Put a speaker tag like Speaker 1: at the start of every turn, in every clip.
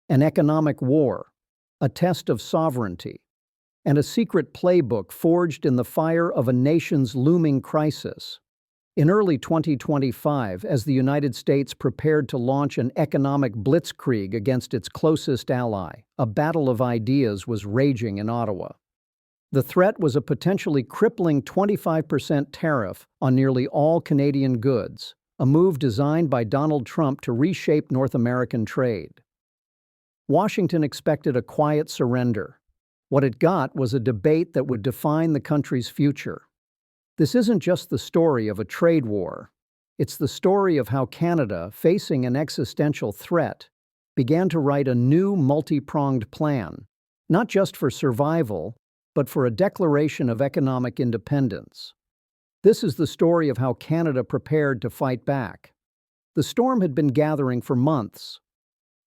Speaker 1: an economic war, a test of sovereignty, and a secret playbook forged in the fire of a nation's looming crisis. In early 2025, as the United States prepared to launch an economic blitzkrieg against its closest ally, a battle of ideas was raging in Ottawa. The threat was a potentially crippling 25% tariff on nearly all Canadian goods, a move designed by Donald Trump to reshape North American trade. Washington expected a quiet surrender. What it got was a debate that would define the country's future. This isn't just the story of a trade war. It's the story of how Canada, facing an existential threat, began to write a new multi-pronged plan, not just for survival, but for a declaration of economic independence. This is the story of how Canada prepared to fight back. The storm had been gathering for months.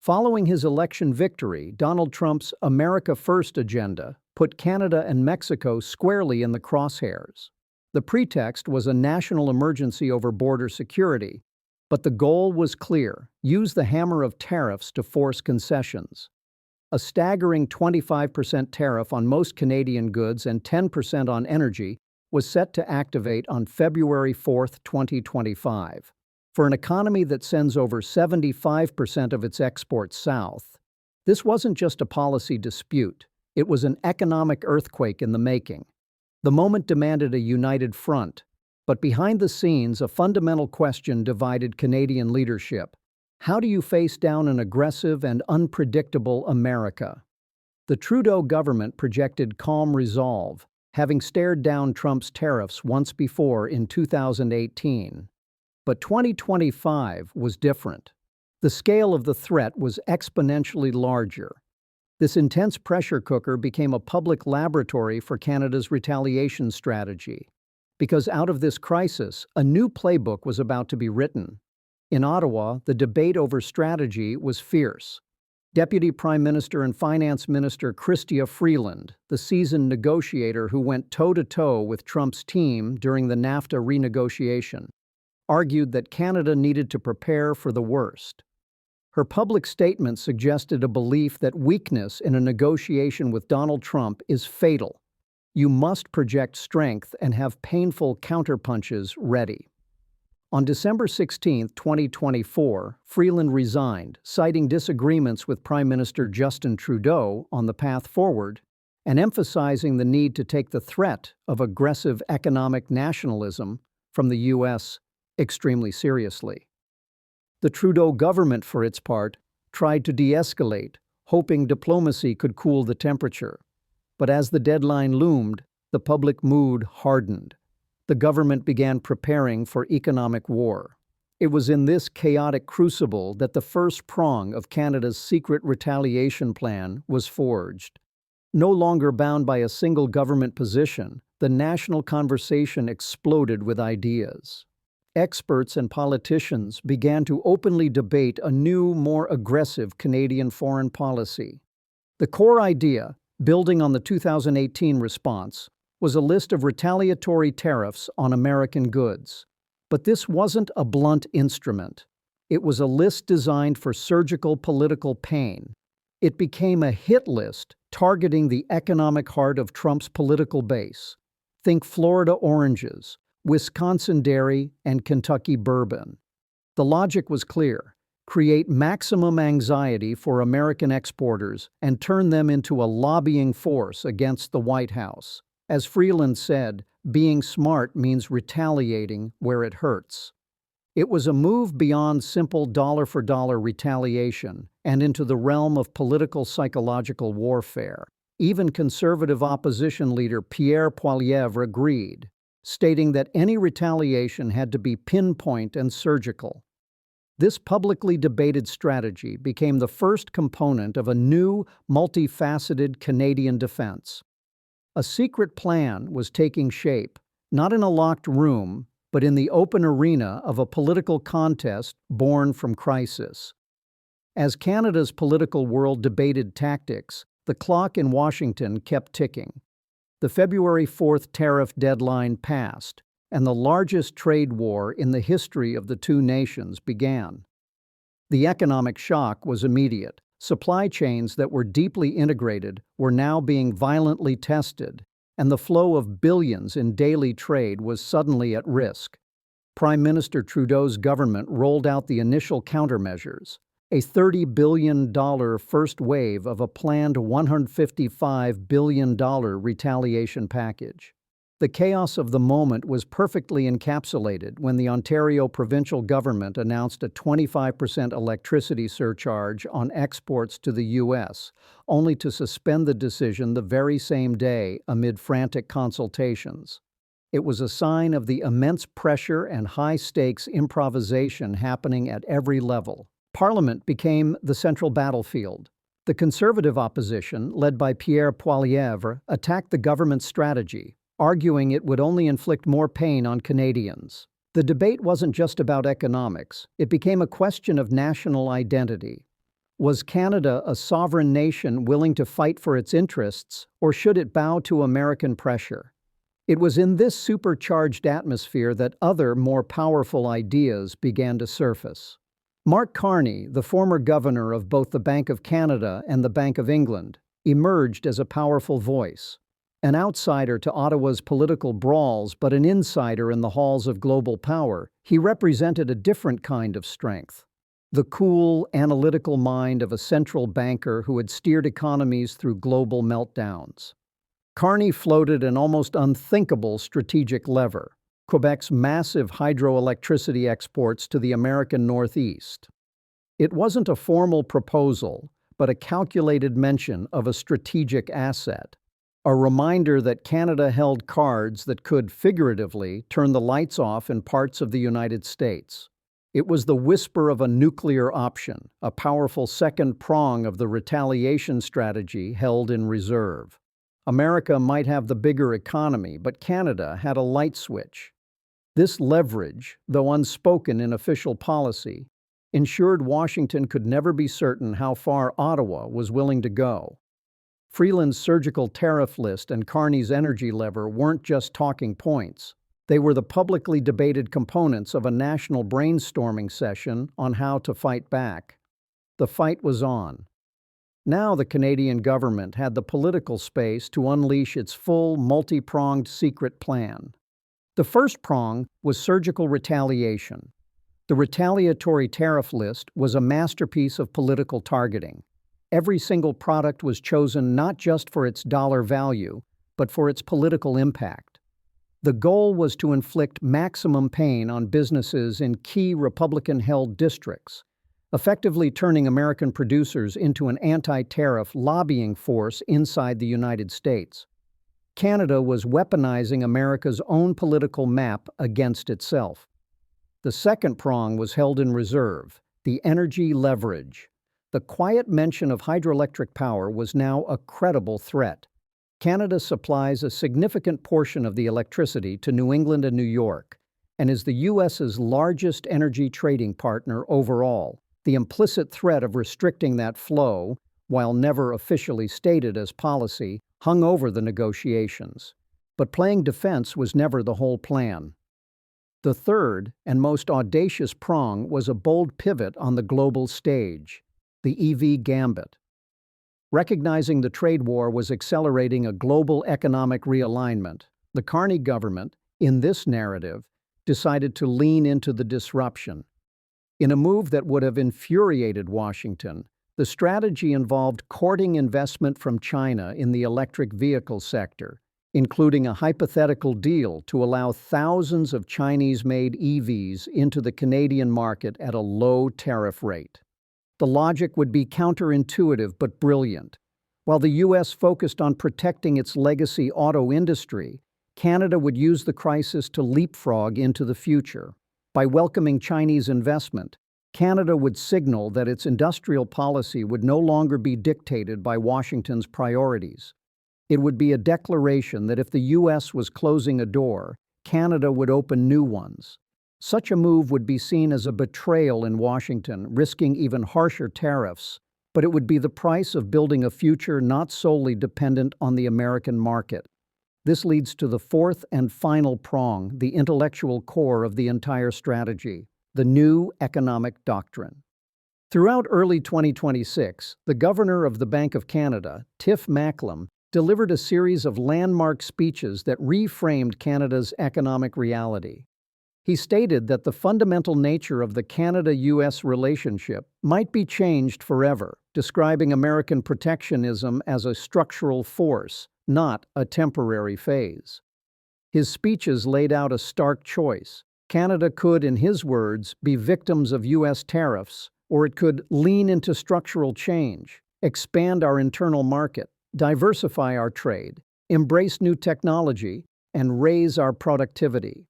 Speaker 1: Following his election victory, Donald Trump's America First agenda put Canada and Mexico squarely in the crosshairs. The pretext was a national emergency over border security, but the goal was clear: use the hammer of tariffs to force concessions. A staggering 25% tariff on most Canadian goods and 10% on energy was set to activate on February 4, 2025. For an economy that sends over 75% of its exports south, this wasn't just a policy dispute, it was an economic earthquake in the making. The moment demanded a united front, but behind the scenes, a fundamental question divided Canadian leadership. How do you face down an aggressive and unpredictable America? The Trudeau government projected calm resolve, having stared down Trump's tariffs once before in 2018. But 2025 was different. The scale of the threat was exponentially larger. This intense pressure cooker became a public laboratory for Canada's retaliation strategy. Because out of this crisis, a new playbook was about to be written. In Ottawa, the debate over strategy was fierce. Deputy Prime Minister and Finance Minister Chrystia Freeland, the seasoned negotiator who went toe-to-toe with Trump's team during the NAFTA renegotiation, argued that Canada needed to prepare for the worst. Her public statement suggested a belief that weakness in a negotiation with Donald Trump is fatal. You must project strength and have painful counterpunches ready. On December 16, 2024, Freeland resigned, citing disagreements with Prime Minister Justin Trudeau on the path forward and emphasizing the need to take the threat of aggressive economic nationalism from the U.S. extremely seriously. The Trudeau government, for its part, tried to de-escalate, hoping diplomacy could cool the temperature. But as the deadline loomed, the public mood hardened. The government began preparing for economic war. It was in this chaotic crucible that the first prong of Canada's secret retaliation plan was forged. No longer bound by a single government position, the national conversation exploded with ideas. Experts and politicians began to openly debate a new, more aggressive Canadian foreign policy. The core idea, building on the 2018 response, was a list of retaliatory tariffs on American goods. But this wasn't a blunt instrument. It was a list designed for surgical political pain. It became a hit list targeting the economic heart of Trump's political base. Think Florida oranges, Wisconsin dairy, and Kentucky bourbon. The logic was clear: create maximum anxiety for American exporters and turn them into a lobbying force against the White House. As Freeland said, being smart means retaliating where it hurts. It was a move beyond simple dollar-for-dollar retaliation and into the realm of political psychological warfare. Even conservative opposition leader Pierre Poilievre agreed, stating that any retaliation had to be pinpoint and surgical. This publicly debated strategy became the first component of a new, multifaceted Canadian defense. A secret plan was taking shape, not in a locked room, but in the open arena of a political contest born from crisis. As Canada's political world debated tactics, the clock in Washington kept ticking. The February 4th tariff deadline passed, and the largest trade war in the history of the two nations began. The economic shock was immediate. Supply chains that were deeply integrated were now being violently tested, and the flow of billions in daily trade was suddenly at risk. Prime Minister Trudeau's government rolled out the initial countermeasures, a $30 billion first wave of a planned $155 billion retaliation package. The chaos of the moment was perfectly encapsulated when the Ontario provincial government announced a 25% electricity surcharge on exports to the U.S., only to suspend the decision the very same day amid frantic consultations. It was a sign of the immense pressure and high-stakes improvisation happening at every level. Parliament became the central battlefield. The Conservative opposition, led by Pierre Poilievre, attacked the government's strategy, arguing it would only inflict more pain on Canadians. The debate wasn't just about economics. It became a question of national identity. Was Canada a sovereign nation willing to fight for its interests, or should it bow to American pressure? It was in this supercharged atmosphere that other, more powerful ideas began to surface. Mark Carney, the former governor of both the Bank of Canada and the Bank of England, emerged as a powerful voice. An outsider to Ottawa's political brawls, but an insider in the halls of global power, he represented a different kind of strength. The cool, analytical mind of a central banker who had steered economies through global meltdowns. Carney floated an almost unthinkable strategic lever: Quebec's massive hydroelectricity exports to the American Northeast. It wasn't a formal proposal, but a calculated mention of a strategic asset. A reminder that Canada held cards that could, figuratively, turn the lights off in parts of the United States. It was the whisper of a nuclear option, a powerful second prong of the retaliation strategy held in reserve. America might have the bigger economy, but Canada had a light switch. This leverage, though unspoken in official policy, ensured Washington could never be certain how far Ottawa was willing to go. Freeland's surgical tariff list and Carney's energy lever weren't just talking points. They were the publicly debated components of a national brainstorming session on how to fight back. The fight was on. Now the Canadian government had the political space to unleash its full, multi-pronged secret plan. The first prong was surgical retaliation. The retaliatory tariff list was a masterpiece of political targeting. Every single product was chosen not just for its dollar value, but for its political impact. The goal was to inflict maximum pain on businesses in key Republican-held districts, effectively turning American producers into an anti-tariff lobbying force inside the United States. Canada was weaponizing America's own political map against itself. The second prong was held in reserve: the energy leverage. The quiet mention of hydroelectric power was now a credible threat. Canada supplies a significant portion of the electricity to New England and New York, and is the U.S.'s largest energy trading partner overall. The implicit threat of restricting that flow, while never officially stated as policy, hung over the negotiations. But playing defense was never the whole plan. The third and most audacious prong was a bold pivot on the global stage: the EV gambit. Recognizing the trade war was accelerating a global economic realignment, the Carney government, in this narrative, decided to lean into the disruption. In a move that would have infuriated Washington, the strategy involved courting investment from China in the electric vehicle sector, including a hypothetical deal to allow thousands of Chinese-made EVs into the Canadian market at a low tariff rate. The logic would be counterintuitive but brilliant. While the U.S. focused on protecting its legacy auto industry, Canada would use the crisis to leapfrog into the future. By welcoming Chinese investment, Canada would signal that its industrial policy would no longer be dictated by Washington's priorities. It would be a declaration that if the U.S. was closing a door, Canada would open new ones. Such a move would be seen as a betrayal in Washington, risking even harsher tariffs, but it would be the price of building a future not solely dependent on the American market. This leads to the fourth and final prong, the intellectual core of the entire strategy: the new economic doctrine. Throughout early 2026, the governor of the Bank of Canada, Tiff Macklem, delivered a series of landmark speeches that reframed Canada's economic reality. He stated that the fundamental nature of the Canada-US relationship might be changed forever, describing American protectionism as a structural force, not a temporary phase. His speeches laid out a stark choice. Canada could, in his words, be victims of US tariffs, or it could lean into structural change, expand our internal market, diversify our trade, embrace new technology, and raise our productivity.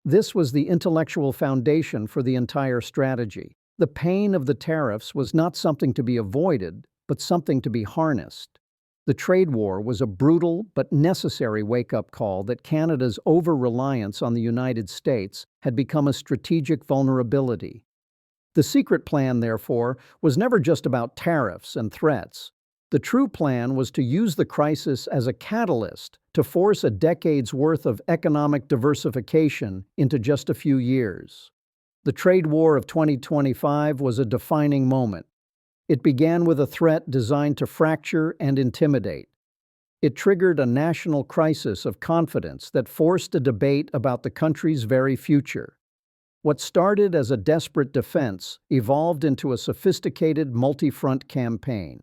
Speaker 1: This was the intellectual foundation for the entire strategy. The pain of the tariffs was not something to be avoided, but something to be harnessed. The trade war was a brutal but necessary wake-up call that Canada's over-reliance on the United States had become a strategic vulnerability. The secret plan, therefore, was never just about tariffs and threats. The true plan was to use the crisis as a catalyst to force a decade's worth of economic diversification into just a few years. The trade war of 2025 was a defining moment. It began with a threat designed to fracture and intimidate. It triggered a national crisis of confidence that forced a debate about the country's very future. What started as a desperate defense evolved into a sophisticated multi-front campaign.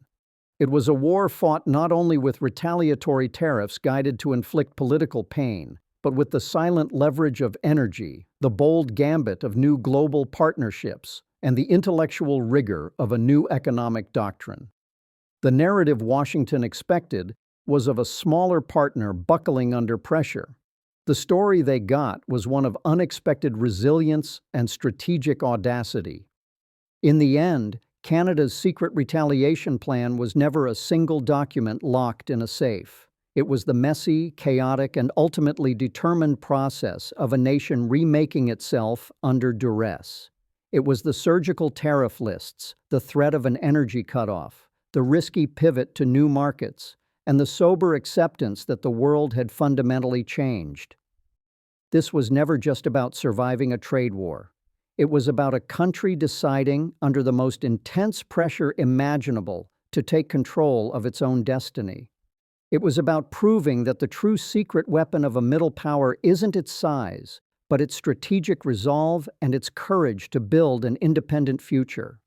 Speaker 1: It was a war fought not only with retaliatory tariffs guided to inflict political pain, but with the silent leverage of energy, the bold gambit of new global partnerships, and the intellectual rigor of a new economic doctrine. The narrative Washington expected was of a smaller partner buckling under pressure. The story they got was one of unexpected resilience and strategic audacity. In the end, Canada's secret retaliation plan was never a single document locked in a safe. It was the messy, chaotic, and ultimately determined process of a nation remaking itself under duress. It was the surgical tariff lists, the threat of an energy cutoff, the risky pivot to new markets, and the sober acceptance that the world had fundamentally changed. This was never just about surviving a trade war. It was about a country deciding, under the most intense pressure imaginable, to take control of its own destiny. It was about proving that the true secret weapon of a middle power isn't its size, but its strategic resolve and its courage to build an independent future.